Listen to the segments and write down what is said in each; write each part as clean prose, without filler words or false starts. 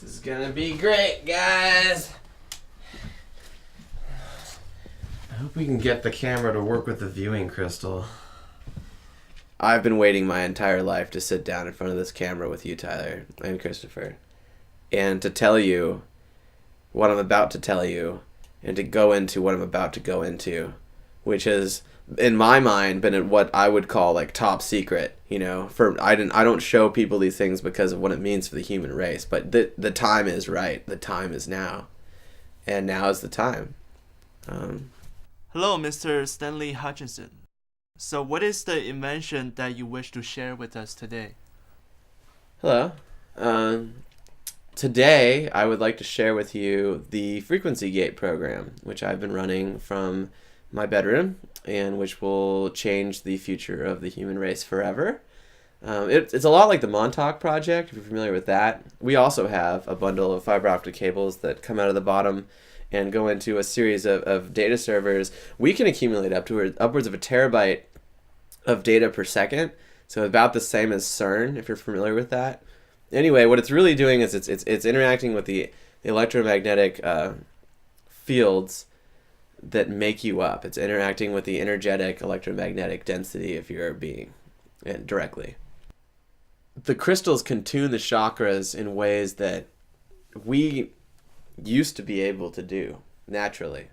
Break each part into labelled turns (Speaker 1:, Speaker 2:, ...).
Speaker 1: This is gonna be great, guys. I hope we can get the camera to work with the viewing crystal. I've been waiting my entire life to sit down in front of this camera with you, Tyler, and Christopher, and to tell you what I'm about to tell you, and to go into what I'm about to go into, which has, in my mind, been what I would call like top secret. You know, I don't show people these things because of what it means for the human race, but the time is right. The time is now, and now is the time.
Speaker 2: Hello, Mr. Stanley Hutchinson. So what is the invention that you wish to share with us today?
Speaker 1: Hello. Today, I would like to share with you the frequency gate program, which I've been running from my bedroom, and which will change the future of the human race forever. It's a lot like the Montauk Project, if you're familiar with that. We also have a bundle of fiber optic cables that come out of the bottom and go into a series of data servers. We can accumulate upwards of a terabyte of data per second, so about the same as CERN, if you're familiar with that. Anyway, what it's really doing is it's interacting with the electromagnetic fields that make you up. It's interacting with the energetic electromagnetic density of your being directly. The crystals can tune the chakras in ways that we used to be able to do naturally.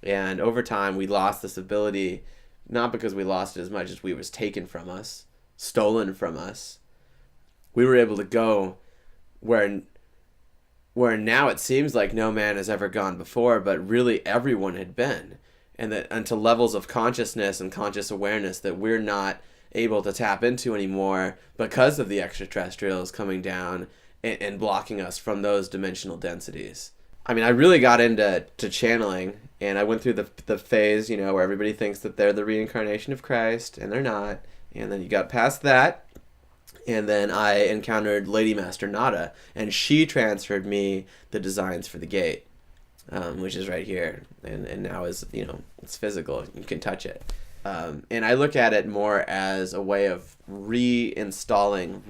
Speaker 1: And over time, we lost this ability, not because we lost it as much as we was taken from us, stolen from us. We were able to go where now it seems like no man has ever gone before, but really everyone had been. And that unto levels of consciousness and conscious awareness that we're not able to tap into anymore because of the extraterrestrials coming down and blocking us from those dimensional densities. I mean, I really got into channeling, and I went through the phase, you know, where everybody thinks that they're the reincarnation of Christ, and they're not. And then you got past that, and then I encountered Lady Master Nada, and she transferred me the designs for the gate, which is right here, and now is, you know, it's physical. You can touch it. And I look at it more as a way of reinstating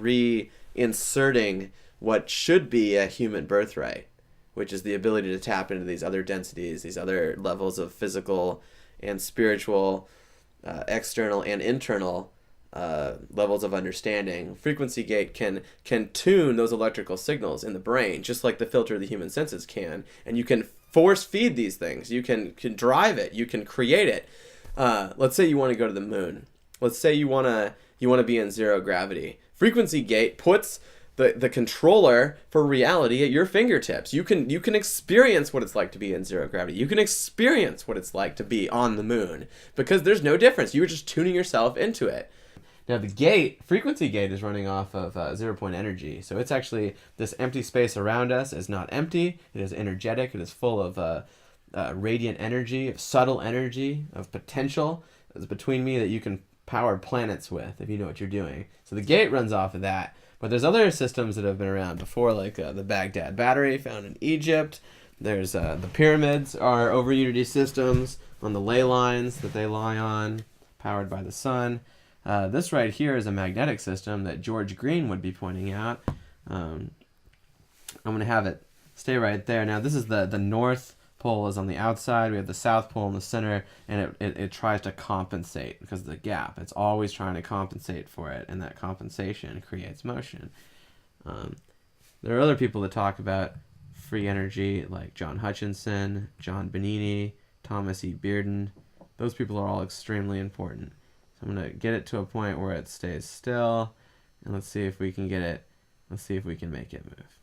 Speaker 1: what should be a human birthright, which is the ability to tap into these other densities, these other levels of physical and spiritual, external and internal levels of understanding. Frequency gate can tune those electrical signals in the brain, just like the filter of the human senses can. And you can force feed these things. You can drive it. You can create it. Let's say you want to go to the moon. Let's say you want to be in zero gravity. Frequency gate puts the controller for reality at your fingertips. You can experience what it's like to be in zero gravity. You can experience what it's like to be on the moon, because there's no difference. You're just tuning yourself into it. Now the frequency gate is running off of 0 point energy. So it's actually, this empty space around us is not empty. It is energetic. It is full of radiant energy, of subtle energy, of potential that's between me that you can power planets with if you know what you're doing. So the gate runs off of that. But there's other systems that have been around before, like the Baghdad battery found in Egypt. There's the pyramids are over Unity systems on the ley lines that they lie on, powered by the sun. This right here is a magnetic system that George Green would be pointing out. I'm going to have it stay right there. Now this is the North Pole is on the outside. We have the South Pole in the center, and it tries to compensate because of the gap. It's always trying to compensate for it, and that compensation creates motion. There are other people that talk about free energy, like John Hutchinson, John Benini, Thomas E. Bearden. Those people are all extremely important. So I'm going to get it to a point where it stays still, and let's see if we can get it. Let's see if we can make it move.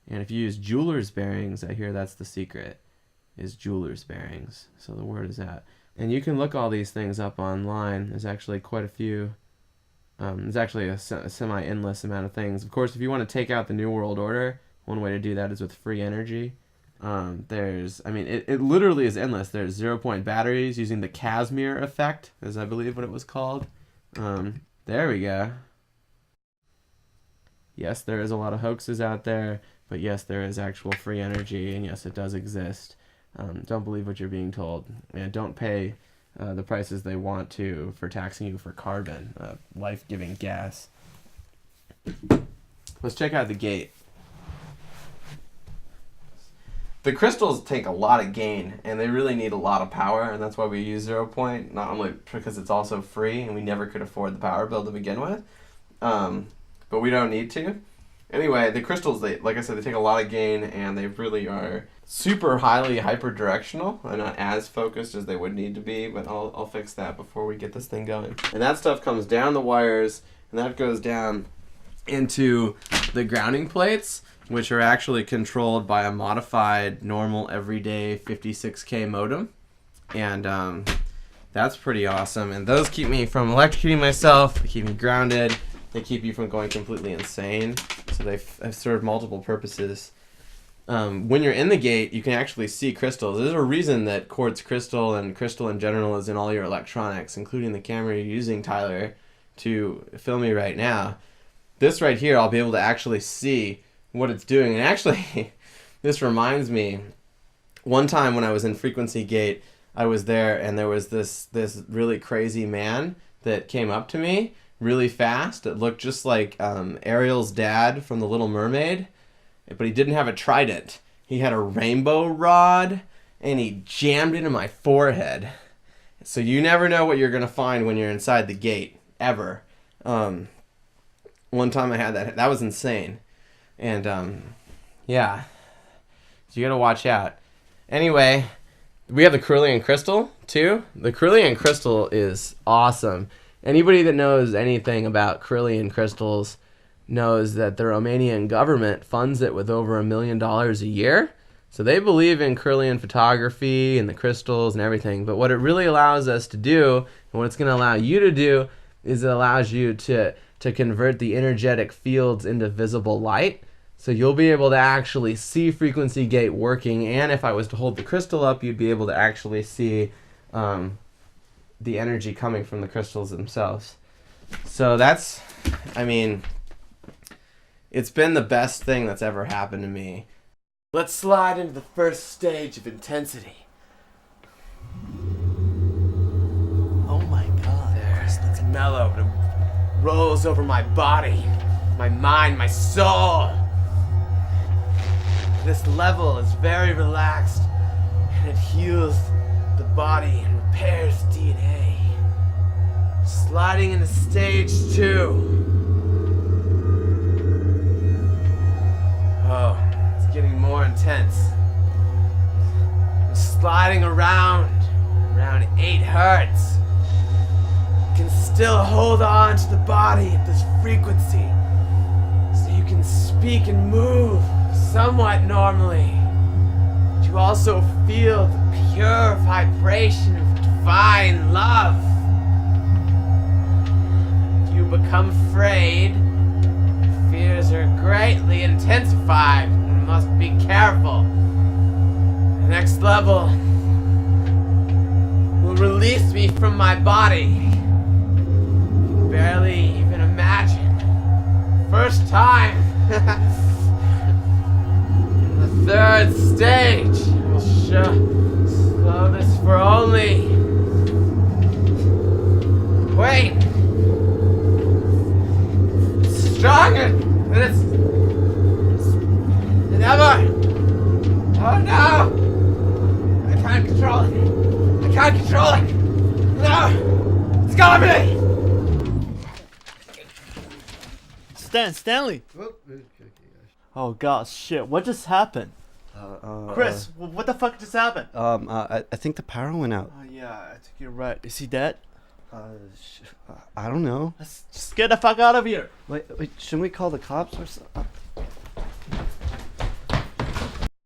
Speaker 1: And if you use jeweler's bearings, I hear that's the secret, is jeweler's bearings. So the word is out. And you can look all these things up online. There's actually quite a few. There's actually a semi-endless amount of things. Of course, if you want to take out the New World Order, one way to do that is with free energy. It literally is endless. There's 0 point batteries using the Casimir effect, is I believe what it was called. There we go. Yes, there is a lot of hoaxes out there. But yes, there is actual free energy, and yes, it does exist. Don't believe what you're being told. And don't pay the prices they want to for taxing you for carbon, life-giving gas. Let's check out the gate. The crystals take a lot of gain, and they really need a lot of power, and that's why we use 0 point, not only because it's also free, and we never could afford the power bill to begin with, but we don't need to. Anyway, the crystals, they, like I said, they take a lot of gain, and they really are super highly hyper-directional. They're not as focused as they would need to be, but I'll fix that before we get this thing going. And that stuff comes down the wires, and that goes down into the grounding plates, which are actually controlled by a modified, normal, everyday 56K modem. And that's pretty awesome. And those keep me from electrocuting myself, they keep me grounded, they keep you from going completely insane. So they've served multiple purposes. When you're in the gate, you can actually see crystals. There's a reason that quartz crystal and crystal in general is in all your electronics, including the camera you're using, Tyler, to film me right now. This right here, I'll be able to actually see what it's doing. And actually, this reminds me, one time when I was in Frequency Gate, I was there and there was this really crazy man that came up to me really fast. It looked just like Ariel's dad from The Little Mermaid, but he didn't have a trident. He had a rainbow rod, and he jammed it in my forehead. So you never know what you're going to find when you're inside the gate, ever. One time I had that. That was insane. And, yeah. So you got to watch out. Anyway, we have the Cerulean Crystal, too. The Cerulean Crystal is awesome. Anybody that knows anything about Cerulean crystals knows that the Romanian government funds it with over $1 million a year. So they believe in Cerulean photography and the crystals and everything. But what it really allows us to do, and what it's going to allow you to do, is it allows you to convert the energetic fields into visible light. So you'll be able to actually see Frequency Gate working. And if I was to hold the crystal up, you'd be able to actually see the energy coming from the crystals themselves. So that's, I mean, it's been the best thing that's ever happened to me. Let's slide into the first stage of intensity.
Speaker 2: Oh my god.
Speaker 1: There, it's mellow, but it rolls over my body, my mind, my soul. This level is very relaxed, and it heals the body and repairs DNA. Sliding into stage 2. Oh, it's getting more intense. I'm sliding around 8 hertz. You can still hold on to the body at this frequency, so you can speak and move somewhat normally. But you also feel the pure vibration of divine love. If you become afraid, fears are greatly intensified and must be careful. The next level will release me from my body. You can barely even imagine. First time. In the third stage, we'll slow this for only. Wait. Stronger than ever. Oh no! I can't control it. I can't control it. No! It's got me!
Speaker 2: Stanley. Oh god, shit! What just happened? Chris, what the fuck just happened?
Speaker 3: I think the power went out.
Speaker 2: Oh yeah, I think you're right. Is he dead?
Speaker 3: I don't know.
Speaker 2: Let's just get the fuck out of here.
Speaker 3: Wait, shouldn't we call the cops or something?